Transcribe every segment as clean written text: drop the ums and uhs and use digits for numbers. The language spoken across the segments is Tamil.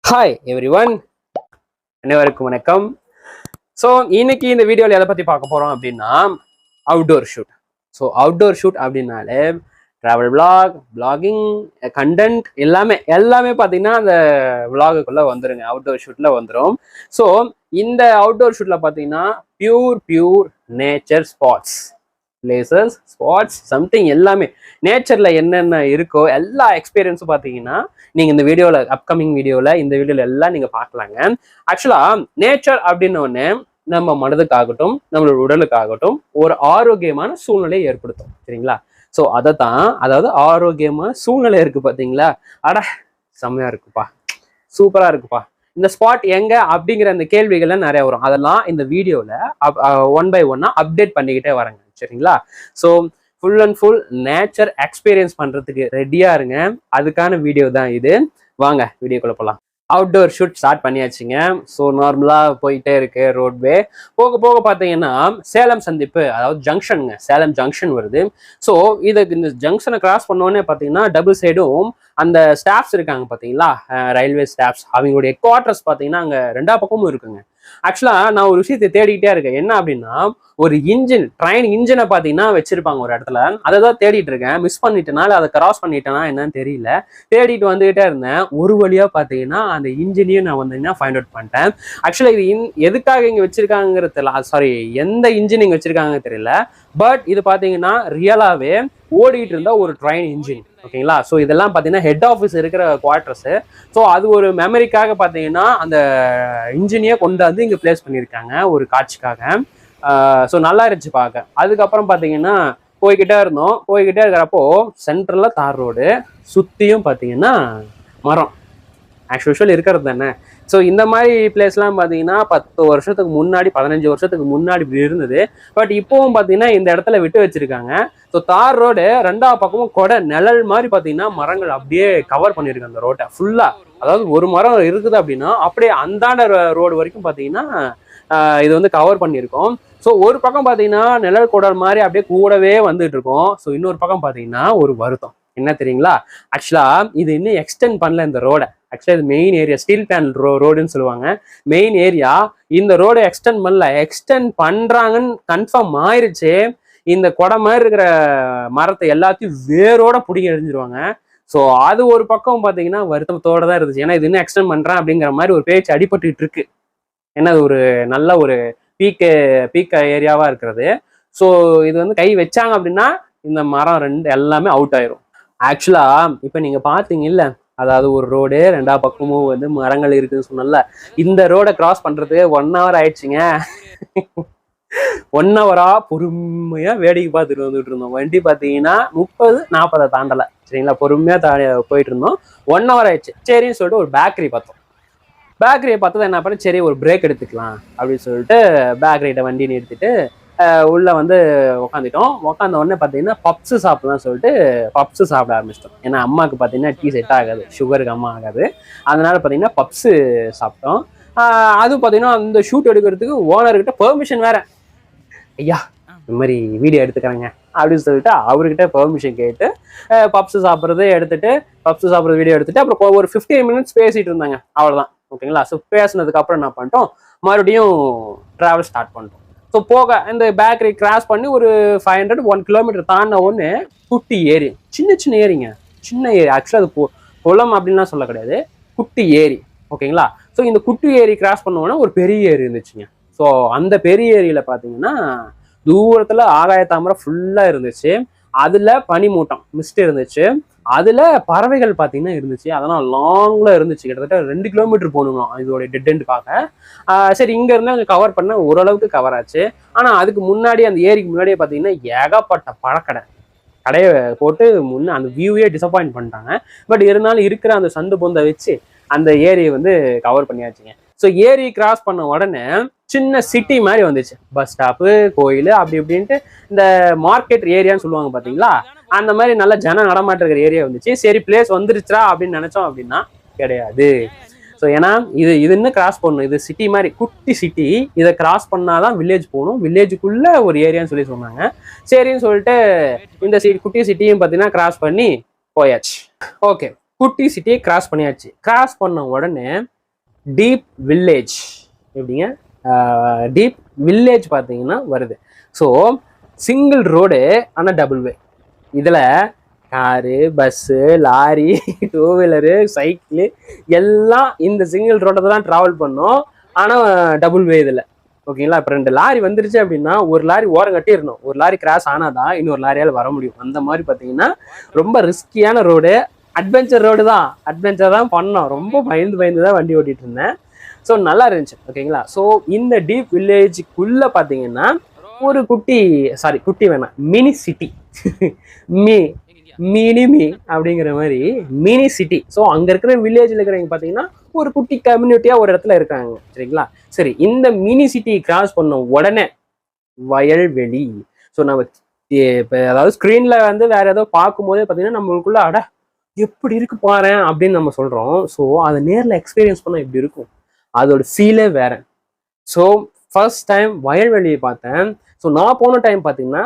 ஹாய் எவ்ரி ஒன், அனைவருக்கும் வணக்கம். ஸோ இன்னைக்கு இந்த வீடியோவில் எதை பற்றி பார்க்க போகிறோம் அப்படின்னா outdoor shoot. So outdoor shoot அப்படின்னாலே ட்ராவல் விளாக், பிளாகிங், கண்டென்ட் எல்லாமே பார்த்தீங்கன்னா அந்த விளாகுக்குள்ளே வந்துருங்க, அவுட்டோர் ஷூட்டில் வந்துடும். ஸோ இந்த அவுட்டோர் ஷூட்டில் பார்த்தீங்கன்னா pure nature spots, places, spots, something எல்லாமே நேச்சர்ல என்னென்ன இருக்கோ எல்லா எக்ஸ்பீரியன்ஸும் பார்த்தீங்கன்னா நீங்க இந்த வீடியோல, அப்கமிங் வீடியோல, இந்த வீடியோல எல்லாம் நீங்க பார்க்கலாங்க. ஆக்சுவலா நேச்சர் அப்படின்னு ஒன்று நம்ம மனதுக்காகட்டும், நம்மளோட உடலுக்காகட்டும் ஒரு ஆரோக்கியமான சூழ்நிலையை ஏற்படுத்தும், சரிங்களா? ஸோ அதை தான், அதாவது ஆரோக்கியமான சூழ்நிலை இருக்கு பார்த்தீங்களா, அட செம்மையா இருக்குப்பா, சூப்பரா இருக்குப்பா, இந்த ஸ்பாட் எங்க அப்படிங்கிற அந்த கேள்விகள்லாம் நிறைய வரும். அதெல்லாம் இந்த வீடியோல ஒன் பை ஒன்னா அப்டேட் பண்ணிக்கிட்டே வரேங்க, சரிங்களா? So full and full nature experience பண்றதுக்கு ரெடியா இருங்க. அதுக்கான வீடியோ தான் இது. வாங்க வீடியோக்குள்ள போகலாம். அவுட்டோர் ஷூட் ஸ்டார்ட் பண்ணியாச்சுங்க. ஸோ நார்மலாக போயிட்டே இருக்கு ரோட்வே. போக போக பார்த்தீங்கன்னா சேலம் சந்திப்பு, அதாவது ஜங்ஷனுங்க, சேலம் ஜங்ஷன் வருது. ஸோ இந்த ஜங்ஷனை கிராஸ் பண்ணோன்னே பார்த்தீங்கன்னா டபுள் சைடும் அந்த ஸ்டாஃப்ஸ் இருக்காங்க பார்த்தீங்களா, ரயில்வே ஸ்டாஃப்ஸ், அவங்களுடைய குவார்டர்ஸ் பார்த்தீங்கன்னா அங்கே ரெண்டா பக்கமும் இருக்குங்க. ஆக்சுவலாக நான் ஒரு விஷயத்தை தேடிக்கிட்டே இருக்கேன். என்ன அப்படின்னா, ஒரு இன்ஜின், ட்ரெயின் இன்ஜினை பார்த்தீங்கன்னா வச்சிருப்பாங்க ஒரு இடத்துல. அதை தான் தேடிட்டு இருக்கேன். மிஸ் பண்ணிட்டனால அதை கிராஸ் பண்ணிட்டேனா என்னன்னு தெரியல. தேடிட்டு வந்துகிட்டே இருந்தேன். ஒரு வழியாக பார்த்தீங்கன்னா அந்த இன்ஜினையும் நான் வந்து ஃபைண்ட் அவுட் பண்ணிட்டேன். ஆக்சுவலாக இது எதுக்காக இங்கே வச்சிருக்காங்கிறது தெரியல, சாரி, எந்த இன்ஜின் இங்கே வச்சிருக்காங்க தெரியல. பட் இது பார்த்தீங்கன்னா ரியலாகவே ஓடிட்டு இருந்த ஒரு ட்ரெயின் இன்ஜின், ஓகேங்களா? ஸோ இதெல்லாம் பார்த்தீங்கன்னா ஹெட் ஆஃபீஸ் இருக்கிற குவார்டர்ஸு. ஸோ அது ஒரு மெமரிக்காக பார்த்தீங்கன்னா அந்த இன்ஜினையே கொண்டு வந்து இங்கே பிளேஸ் பண்ணியிருக்காங்க ஒரு காட்சிக்காக. ஸோ நல்லா இருந்துச்சு பார்க்க. அதுக்கப்புறம் பார்த்தீங்கன்னா போய்கிட்டே இருக்கிறப்போ சென்ட்ரலில் தார் ரோடு, சுற்றியும் பார்த்தீங்கன்னா மரம் ஆக்சுவல் இருக்கிறது தானே. ஸோ இந்த மாதிரி பிளேஸ்லாம் பார்த்தீங்கன்னா 10 வருஷத்துக்கு முன்னாடி, 15 வருஷத்துக்கு முன்னாடி இப்படி இருந்தது. பட் இப்போவும் பார்த்தீங்கன்னா இந்த இடத்துல விட்டு வச்சிருக்காங்க. ஸோ தார் ரோடு ரெண்டாவது பக்கமும் கொடை நிழல் மாதிரி பார்த்தீங்கன்னா மரங்கள் அப்படியே கவர் பண்ணியிருக்காங்க அந்த ரோட்டை ஃபுல்லாக. அதாவது ஒரு மரம் இருக்குது அப்படின்னா அப்படியே அந்தாண்ட ரோடு வரைக்கும் பார்த்தீங்கன்னா இது வந்து கவர் பண்ணியிருக்கோம். ஸோ ஒரு பக்கம் பார்த்தீங்கன்னா நிழல் குடல் மாதிரி அப்படியே கூடவே வந்துட்டு இருக்கோம். ஸோ இன்னொரு பக்கம் பார்த்தீங்கன்னா ஒரு வருத்தம் என்ன தெரியுங்களா, ஆக்சுவலாக இது இன்னும் எக்ஸ்டெண்ட் பண்ணல இந்த ரோடை. ஆக்சுவலாக இது மெயின் ஏரியா, ஸ்டீல் பேனல் ரோடுன்னு சொல்லுவாங்க, மெயின் ஏரியா. இந்த ரோடை எக்ஸ்டெண்ட் பண்ணல, எக்ஸ்டெண்ட் பண்ணுறாங்கன்னு கன்ஃபார்ம் ஆயிடுச்சு. இந்த கொடை மாதிரி இருக்கிற மரத்தை எல்லாத்தையும் வேரோட பிடிங்க எரிஞ்சிருவாங்க. ஸோ அது ஒரு பக்கம் பார்த்தீங்கன்னா வருத்தத்தோட தான் இருந்துச்சு. ஏன்னா இது இன்னும் எக்ஸ்டெண்ட் பண்ணுறேன் அப்படிங்கிற மாதிரி ஒரு பேச்சு அடிபட்டு இருக்கு. ஏன்னா அது ஒரு நல்ல ஒரு பீக் ஏரியாவாக இருக்கிறது. ஸோ இது வந்து கை வச்சாங்க அப்படின்னா இந்த மரம் ரெண்டு எல்லாமே அவுட் ஆயிரும். ஆக்சுவலாக இப்போ நீங்கள் பார்த்தீங்க இல்லை, அதாவது ஒரு ரோடு ரெண்டா பக்கமும் வந்து மரங்கள் இருக்குதுன்னு சொன்னல, இந்த ரோடை கிராஸ் பண்ணுறதுக்கு 1 hour ஆயிடுச்சுங்க. 1 hour பொறுமையாக வேடிக்கை பார்த்துட்டு வந்துட்டு இருந்தோம். வண்டி பார்த்தீங்கன்னா 30-40 தாண்டலை, சரிங்களா? பொறுமையாக போயிட்டு இருந்தோம். 1 hour ஆயிடுச்சு. சரின்னு சொல்லிட்டு ஒரு பேக்கரி பார்த்தோம். பேக்கரியை பார்த்தது என்ன பண்ண, சரி ஒரு பிரேக் எடுத்துக்கலாம் அப்படின்னு சொல்லிட்டு பேக்கரியிட்ட வண்டி நிறுத்திட்டு உள்ளே வந்து உட்காந்த உடனே பார்த்தீங்கன்னா பப்ஸு சாப்பிடலாம்னு சொல்லிட்டு பப்ஸு சாப்பிட ஆரம்பிச்சிட்டோம். ஏன்னா அம்மாவுக்கு பார்த்தீங்கன்னா டீ செட் ஆகாது, சுகருக்கு அம்மா ஆகாது. அதனால பார்த்தீங்கன்னா பப்ஸு சாப்பிட்டோம். அதுவும் பார்த்தீங்கன்னா அந்த ஷூட் எடுக்கிறதுக்கு ஓனர்கிட்ட பெர்மிஷன் வேற, ஐயா இந்த மாதிரி வீடியோ எடுத்துக்கிறாங்க அப்படின்னு சொல்லிட்டு அவர்கிட்ட பெர்மிஷன் கேட்டு பப்ஸு சாப்பிட்றது வீடியோ எடுத்துட்டு அப்புறம் ஒரு 15 minutes பேசிட்டு இருந்தாங்க, அவ்வளோதான், ஓகேங்களா? ஸோ பேசினதுக்கு அப்புறம் என்ன பண்ணிட்டோம், மறுபடியும் ட்ராவல் ஸ்டார்ட் பண்ணிட்டோம். ஸோ போக இந்த பேக்கரி கிராஸ் பண்ணி ஒரு 500-1 kilometer தாண்டின ஒன்று குட்டி ஏரி, சின்ன ஏரிங்க, சின்ன ஏரி. ஆக்சுவலாக அது குளம் அப்படின்லாம் சொல்ல கிடையாது, குட்டி ஏரி, ஓகேங்களா? ஸோ இந்த குட்டி ஏரி கிராஸ் பண்ணோன்னா ஒரு பெரிய ஏரி இருந்துச்சுங்க. ஸோ அந்த பெரிய ஏரியில பார்த்தீங்கன்னா தூரத்தில் ஆகாய தாமரை ஃபுல்லாக இருந்துச்சு. அதில் பனிமூட்டம் மிஸ்ட் இருந்துச்சு. அதில் பறவைகள் பார்த்தீங்கன்னா இருந்துச்சு. அதெல்லாம் லாங்கில் இருந்துச்சு, கிட்டத்தட்ட 2 kilometer போகணுங்களாம் இதோடைய டெட் எண்ட் பார்க்க. சரி இங்கேருந்து அங்கே கவர் பண்ண ஓரளவுக்கு கவர் ஆச்சு. ஆனால் அதுக்கு முன்னாடி, அந்த ஏரிக்கு முன்னாடியே பார்த்தீங்கன்னா ஏகப்பட்ட கடையை போட்டு அந்த வியூவே டிசப்பாயிண்ட் பண்ணிட்டாங்க. பட் இருந்தாலும் இருக்கிற அந்த சந்து பொந்தை வச்சு அந்த ஏரியை வந்து கவர் பண்ணியாச்சுங்க. ஸோ ஏரி கிராஸ் பண்ண உடனே சின்ன சிட்டி மாதிரி வந்துச்சு, பஸ் ஸ்டாப்பு, கோயில், அப்படி இப்படின்ட்டு இந்த மார்க்கெட் ஏரியான்னு சொல்லுவாங்க பார்த்தீங்களா, அந்த மாதிரி நல்ல ஜனம் நடமாட்ட இருக்கிற ஏரியா வந்துச்சு. சரி பிளேஸ் வந்துருச்சா அப்படின்னு நினைச்சோம் அப்படின்னா கிடையாது. ஸோ ஏன்னா இது இன்னும் கிராஸ் பண்ணணும், இது சிட்டி மாதிரி குட்டி சிட்டி, இதை கிராஸ் பண்ணாதான் வில்லேஜ் போகணும், வில்லேஜுக்குள்ள ஒரு ஏரியான்னு சொன்னாங்க. சரின்னு சொல்லிட்டு இந்த குட்டி சிட்டியும் பார்த்தீங்கன்னா கிராஸ் பண்ணி போயாச்சு. ஓகே, குட்டி சிட்டியை கிராஸ் பண்ணியாச்சு. கிராஸ் பண்ண உடனே டீப் வில்லேஜ். எப்படிங்க, டீப் வில்லேஜ் பார்த்தீங்கன்னா வருது. ஸோ சிங்கிள் ரோடு ஆனால் டபுள் வே. இதில் car, bus, lorry, two wheeler, cycle எல்லாம் இந்த சிங்கிள் ரோட்டை தான் ட்ராவல் பண்ணோம். ஆனால் டபுள் வே இதில். ஓகேங்களா? இப்போ 2 லாரி வந்துருச்சு அப்படின்னா ஒரு லாரி ஓரம் கட்டிடணும். ஒரு லாரி கிராஸ் ஆனாதான் இன்னொரு லாரியால் வர முடியும். அந்த மாதிரி பார்த்தீங்கன்னா ரொம்ப ரிஸ்கியான ரோடு. அட்வென்ச்சர் ரோடு தான். அட்வென்ச்சர் தான் பண்ணோம். ரொம்ப பயந்து தான் வண்டி ஓட்டிட்டு இருந்தேன். ஸோ நல்லா இருந்துச்சு. ஓகேங்களா? ஸோ இந்த டீப் வில்லேஜுக்குள்ள பார்த்தீங்கன்னா ஒரு குட்டி வேணாம், மினி சிட்டி மினி அப்படிங்கிற மாதிரி மினி சிட்டி. ஸோ அங்கே இருக்கிற வில்லேஜில் இருக்கிறவங்க பார்த்தீங்கன்னா ஒரு குட்டி கம்யூனிட்டியாக ஒரு இடத்துல இருக்காங்க. சரிங்களா? சரி, இந்த மினி சிட்டி கிராஸ் பண்ண உடனே வயல்வெளி. ஸோ நம்ம இப்போ அதாவது ஸ்க்ரீனில் வந்து வேற ஏதோ பார்க்கும்போதே பார்த்தீங்கன்னா நம்மளுக்குள்ள அட எப்படி இருக்கு பாரு அப்படின்னு நம்ம சொல்கிறோம். ஸோ அதை நேரில் எக்ஸ்பீரியன்ஸ் பண்ணால் எப்படி இருக்கும், அதோட ஃபீலே வேற. ஸோ ஃபர்ஸ்ட் டைம் வயல்வெளியை பார்த்தேன். ஸோ நான் போன டைம் பார்த்தீங்கன்னா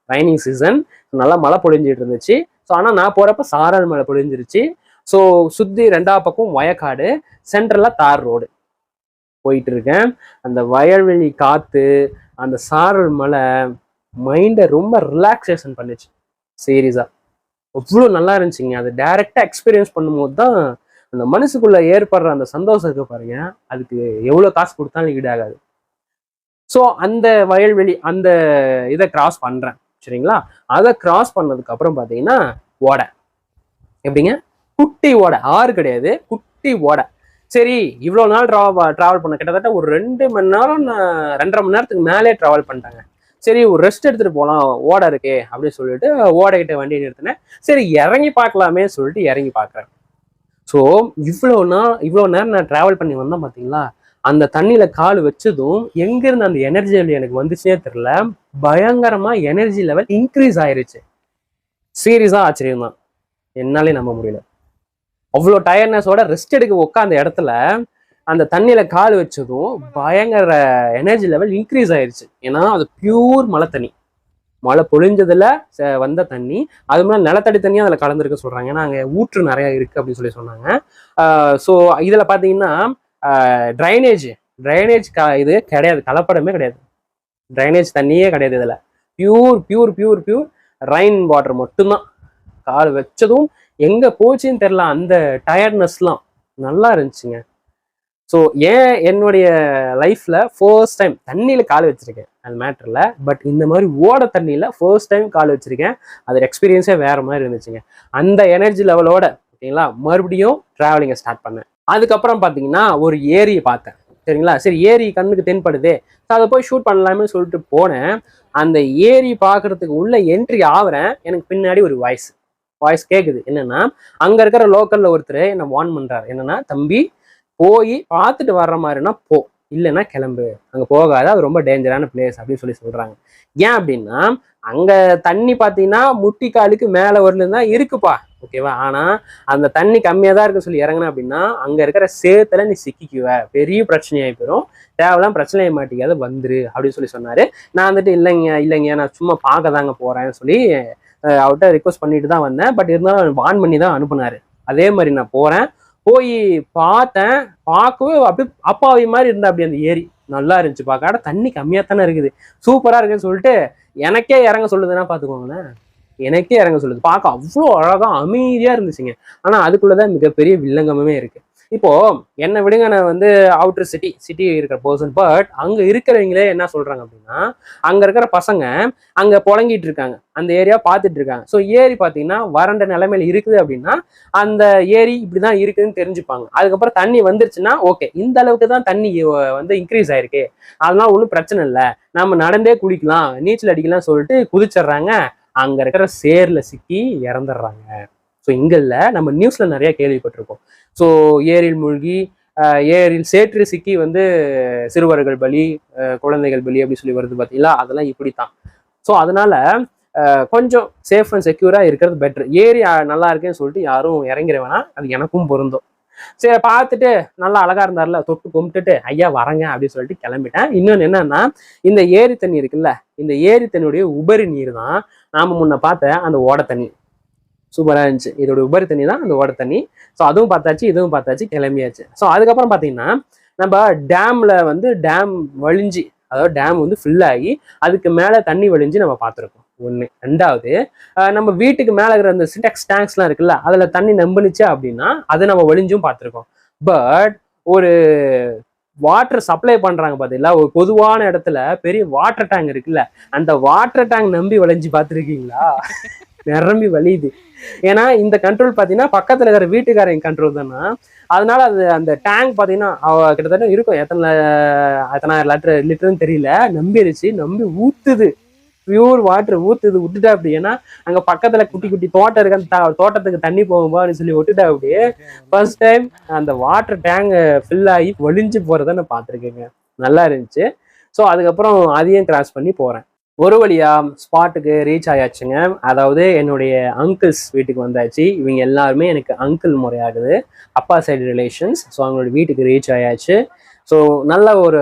ரைனிங் சீசன். நல்லா மழை பொழிஞ்சிட்டு இருந்துச்சு. ஸோ ஆனால் நான் போகிறப்ப சாரல் மழை பொழிஞ்சிருச்சு. ஸோ சுற்றி 2 பக்கம் வயக்காடு, சென்ட்ரலாக தார் ரோடு போயிட்டு இருக்கேன். அந்த வயல்வெளி காற்று, அந்த சாரல் மழை மைண்டை ரொம்ப ரிலாக்ஸேஷன் பண்ணுச்சு. சீரியஸாக அவ்வளோ நல்லா இருந்துச்சுங்க. அது டைரெக்டாக எக்ஸ்பீரியன்ஸ் பண்ணும்போது தான் அந்த மனசுக்குள்ள ஏற்படுற அந்த சந்தோஷம் இருக்கு பாருங்க, அதுக்கு எவ்வளோ காசு கொடுத்தாலும் ஈடாகாது. ஸோ அந்த வயல்வெளி அந்த இதை கிராஸ் பண்ணுறேன். சரிங்களா? அதை கிராஸ் பண்ணதுக்கு அப்புறம் பார்த்தீங்கன்னா ஓடை. எப்படிங்க, குட்டி ஓடை, ஆறு கிடையாது, குட்டி ஓடை. சரி, இவ்வளோ நாள் ட்ராவல் பண்ண கிட்டத்தட்ட ஒரு 2 மணி நேரம் 2.5 மணி நேரத்துக்கு மேலே ட்ராவல் பண்ணிட்டாங்க. சரி, ஒரு ரெஸ்ட் எடுத்துட்டு போகலாம், ஓடை இருக்கே அப்படின்னு சொல்லிட்டு ஓடைகிட்ட வண்டியை நிறுத்தினேன். சரி, இறங்கி பார்க்கலாமே சொல்லிட்டு இறங்கி பார்க்குறேன். ஸோ இவ்வளோ நேரம் நான் ட்ராவல் பண்ணி வந்தேன் பார்த்தீங்களா, அந்த தண்ணியில் கால் வச்சதும் எங்கேருந்து அந்த எனர்ஜி லெவல் எனக்கு வந்துச்சுனே தெரியல. பயங்கரமாக எனர்ஜி லெவல் இன்க்ரீஸ் ஆயிருச்சு. சீரியஸாக ஆச்சரியம் தான், என்னாலே நம்ப முடியல. அவ்வளோ டயர்னஸோட ரெஸ்ட் எடுக்க உட்காந்த இடத்துல அந்த தண்ணியில கால் வச்சதும் பயங்கர எனர்ஜி லெவல் இன்க்ரீஸ் ஆயிருச்சு. ஏன்னா அது பியூர் மழை பொழிஞ்சதுல வந்த தண்ணி. அது முன்னாடி நிலத்தடி தண்ணியும் அதில் கலந்துருக்க சொல்றாங்க. ஏன்னா அங்கே ஊற்று நிறைய இருக்கு அப்படின்னு சொல்லி சொன்னாங்க. ஸோ இதில் பார்த்தீங்கன்னா ட்ரைனேஜ் இது கிடையாது, கலப்படமே கிடையாது, ட்ரைனேஜ் தண்ணியே கிடையாது. இதில் பியூர் ரெயின் வாட்டர் மட்டும்தான். கால் வச்சதும் எங்கே போச்சுன்னு தெரில, அந்த டயர்ட்னஸ்லாம் நல்லா இருந்துச்சுங்க. ஸோ என்னுடைய லைஃப்பில் ஃபர்ஸ்ட் டைம் தண்ணியில் கால் வச்சுருக்கேன், அது மேட்டரில். பட் இந்த மாதிரி ஓட தண்ணியில் ஃபர்ஸ்ட் டைம் கால் வச்சுருக்கேன். அது எக்ஸ்பீரியன்ஸே வேறு மாதிரி இருந்துச்சுங்க. அந்த எனர்ஜி லெவலோட ஓகேங்களா மறுபடியும் ட்ராவலிங்கை ஸ்டார்ட் பண்ணேன். அதுக்கப்புறம் பார்த்தீங்கன்னா ஒரு ஏரியை பார்த்தேன். சரிங்களா? சரி, ஏரி கண்ணுக்கு தென்படுதே, அதை போய் ஷூட் பண்ணலாமே சொல்லிட்டு போனேன். அந்த ஏரி பார்க்கறதுக்கு உள்ள என்ட்ரி ஆகுறேன். எனக்கு பின்னாடி ஒரு வாய்ஸ் கேட்குது. என்னன்னா, அங்கே இருக்கிற லோக்கலில் ஒருத்தர் என்னை வார்ன் பண்ணுறாரு. என்னன்னா, தம்பி போய் பார்த்துட்டு வர்ற மாதிரினா போ, இல்லைன்னா கிளம்பு, அங்கே போகாத, அது ரொம்ப டேஞ்சரான பிளேஸ் அப்படின்னு சொல்கிறாங்க. ஏன் அப்படின்னா அங்கே தண்ணி பார்த்தீங்கன்னா முட்டி காலுக்கு மேலே வரலன்னு தான் இருக்குப்பா, ஓகேவா? ஆனால் அந்த தண்ணி கம்மியாக தான் இருக்குன்னு சொல்லி இறங்கினா அப்படின்னா அங்கே இருக்கிற சேத்துல நீ சிக்கிக்குவ, பெரிய பிரச்சனையாகி போயிடும், தேவையெல்லாம் பிரச்சனையை மாட்டிக்காத, வந்துரு அப்படின்னு சொன்னார். நான் வந்துட்டு இல்லைங்க நான் சும்மா பார்க்க தாங்க போகிறேன்னு சொல்லி அவர்கிட்ட ரிக்வஸ்ட் பண்ணிட்டு தான் வந்தேன். பட் இருந்தாலும் வார்ன் பண்ணி தான் அனுப்புனாரு. அதே மாதிரி நான் போய் பார்த்தேன். பார்க்கவே அப்படி அப்பாவி மாதிரி இருந்தா. அப்படி அந்த ஏரி நல்லா இருந்துச்சு பார்க்க. ஆனா தண்ணி கம்மியாக தானே இருக்குது, சூப்பராக இருக்குன்னு சொல்லிட்டு எனக்கே இறங்க சொல்லுதுன்னா பார்த்துக்கோங்களேன். எனக்கே இறங்க சொல்லுது. பார்க்க அவ்வளோ அழகா அமைதியாக இருந்துச்சுங்க. ஆனால் அதுக்குள்ளதான் மிகப்பெரிய வில்லங்கமே இருக்கு. இப்போ என்னை விடுங்க, நான் வந்து அவுட்டர் சிட்டி இருக்கிற பர்சன். பட் அங்க இருக்கிறவங்களே என்ன சொல்றாங்க அப்படின்னா, அங்க இருக்கிற பசங்க அங்க புழங்கிட்டு இருக்காங்க, அந்த ஏரியா பார்த்துட்டு இருக்காங்க. ஸோ ஏரி பார்த்தீங்கன்னா வறண்ட நிலைமையில இருக்குது அப்படின்னா அந்த ஏரி இப்படிதான் இருக்குதுன்னு தெரிஞ்சுப்பாங்க. அதுக்கப்புறம் தண்ணி வந்துருச்சுன்னா ஓகே, இந்த அளவுக்கு தான் தண்ணி வந்து இன்க்ரீஸ் ஆயிருக்கு, அதெல்லாம் ஒன்றும் பிரச்சனை இல்லை, நம்ம நடந்தே குளிக்கலாம், நீச்சல் அடிக்கலாம் சொல்லிட்டு குதிச்சிடுறாங்க. அங்க இருக்கிற சேர்ல சிக்கி இறந்துடுறாங்க. ஸோ இங்கல்ல நம்ம நியூஸ்ல நிறைய கேள்விப்பட்டிருக்கோம். ஸோ ஏரியில் மூழ்கி ஏரியில் சேற்று சிக்கி வந்து சிறுவர்கள் பலி, குழந்தைகள் பலி அப்படி சொல்லி வருது பார்த்தீங்களா, அதெல்லாம் இப்படித்தான். ஸோ அதனால கொஞ்சம் சேஃப் அண்ட் செக்யூரா இருக்கிறது பெட்டர். ஏரி நல்லா இருக்குன்னு சொல்லிட்டு யாரும் இறங்கிட வேணாம், அது எனக்கும் பொருந்தும். சரி, பார்த்துட்டு நல்லா அழகா இருந்தார்ல, தொட்டு கும்பிட்டுட்டு ஐயா வரங்க அப்படின்னு சொல்லிட்டு கிளம்பிட்டேன். இன்னொன்று என்னன்னா, இந்த ஏரி தண்ணி இருக்குல்ல, இந்த ஏரி தண்ணியுடைய உபரி நீர் தான் நாம முன்ன பார்த்த அந்த ஓட தண்ணி. சூப்பராக இருந்துச்சு. இதோட உபரி தண்ணி தான் அந்த ஓட தண்ணி. ஸோ அதுவும் பார்த்தாச்சு, இதுவும் பார்த்தாச்சு, கிளம்பியாச்சு. ஸோ அதுக்கப்புறம் பார்த்தீங்கன்னா நம்ம டேம்ல வந்து டேம் வழிஞ்சு, அதாவது டேம் வந்து ஃபில் ஆகி அதுக்கு மேலே தண்ணி வழிஞ்சு நம்ம பார்த்துருக்கோம். ஒன்று. ரெண்டாவது, நம்ம வீட்டுக்கு மேலே இருக்கிற அந்த சின்டெக்ஸ் டேங்க்ஸ்லாம் இருக்குல்ல, அதில் தண்ணி நம்பினுச்சு அப்படின்னா அது நம்ம வழிஞ்சும் பார்த்துருக்கோம். பட் ஒரு வாட்டர் சப்ளை பண்றாங்க பாத்தீங்களா, ஒரு பொதுவான இடத்துல பெரிய வாட்டர் டேங்க் இருக்குல்ல, அந்த வாட்டர் டேங்க் நம்பி வளைஞ்சு பார்த்துருக்கீங்களா? நிரம்பி வலியுது. ஏன்னா இந்த கண்ட்ரோல் பாத்தீங்கன்னா பக்கத்துல இருக்கிற வீட்டுக்காரங்க கண்ட்ரோல் தானா, அதனால அது அந்த டேங்க் பாத்தீங்கன்னா கிட்டத்தட்ட இருக்கும், எத்தனை லிட்டர்னு தெரியல, நம்பிடுச்சு. நம்பி ஊத்துது, பியூர் வாட்டர் ஊத்துது. விட்டுட்டா அப்படி, ஏன்னா அங்க பக்கத்துல குட்டி குட்டி தோட்டம் இருக்கு, அந்த தோட்டத்துக்கு தண்ணி போகும்போ அப்படின்னு சொல்லி விட்டுட்டா அப்படி. ஃபர்ஸ்ட் டைம் அந்த வாட்டர் டேங்க் ஃபில் ஆகி ஒளிஞ்சு போறத நான் பார்த்துருக்கேங்க. நல்லா இருந்துச்சு. ஸோ அதுக்கப்புறம் அதையும் கிராஸ் பண்ணி போறேன். ஒரு வழியா ஸ்பாட்டுக்கு ரீச் ஆயாச்சுங்க. அதாவது என்னுடைய அங்கிள்ஸ் வீட்டுக்கு வந்தாச்சு. இவங்க எல்லாருமே எனக்கு அங்கிள் முறையாகுது, அப்பா சைடு ரிலேஷன்ஸ். ஸோ அவங்களோட வீட்டுக்கு ரீச் ஆயாச்சு. ஸோ நல்ல ஒரு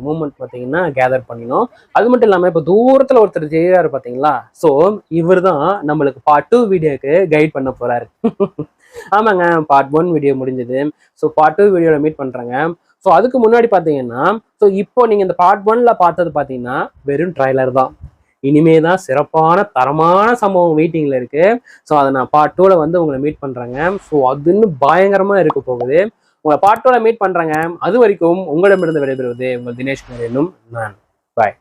மூமெண்ட் பார்த்தீங்கன்னா கேதர் பண்ணினோம். அது மட்டும் இல்லாமல் இப்போ தூரத்தில் ஒருத்தர் செய்யாரு பார்த்தீங்களா, ஸோ இவர் தான் நம்மளுக்கு பார்ட் 2 வீடியோக்கு கைட் பண்ண போறாரு. ஆமாங்க, பார்ட் 1 வீடியோ முடிஞ்சது. ஸோ பார்ட் 2 வீடியோவில் மீட் பண்ணுறாங்க. ஸோ அதுக்கு முன்னாடி பார்த்தீங்கன்னா, ஸோ இப்போ நீங்கள் இந்த பார்ட் 1ல பார்த்தது பார்த்தீங்கன்னா வெறும் ட்ரைலர் தான். இனிமே தான் சிறப்பான தரமான சம்பவம் வெயிட்டிங்கில் இருக்கு. ஸோ அதை நான் பார்ட் 2ல வந்து உங்களை மீட் பண்ணுறேங்க. ஸோ அது இன்னும் பயங்கரமாக இருக்க போகுது. உங்களை பார்ட் 2ல மீட் பண்ணுறேங்க. அது வரைக்கும் உங்களிடமிருந்து விடைபெறுவது உங்கள் தினேஷ் குமார் என்னும் நான். பாய்.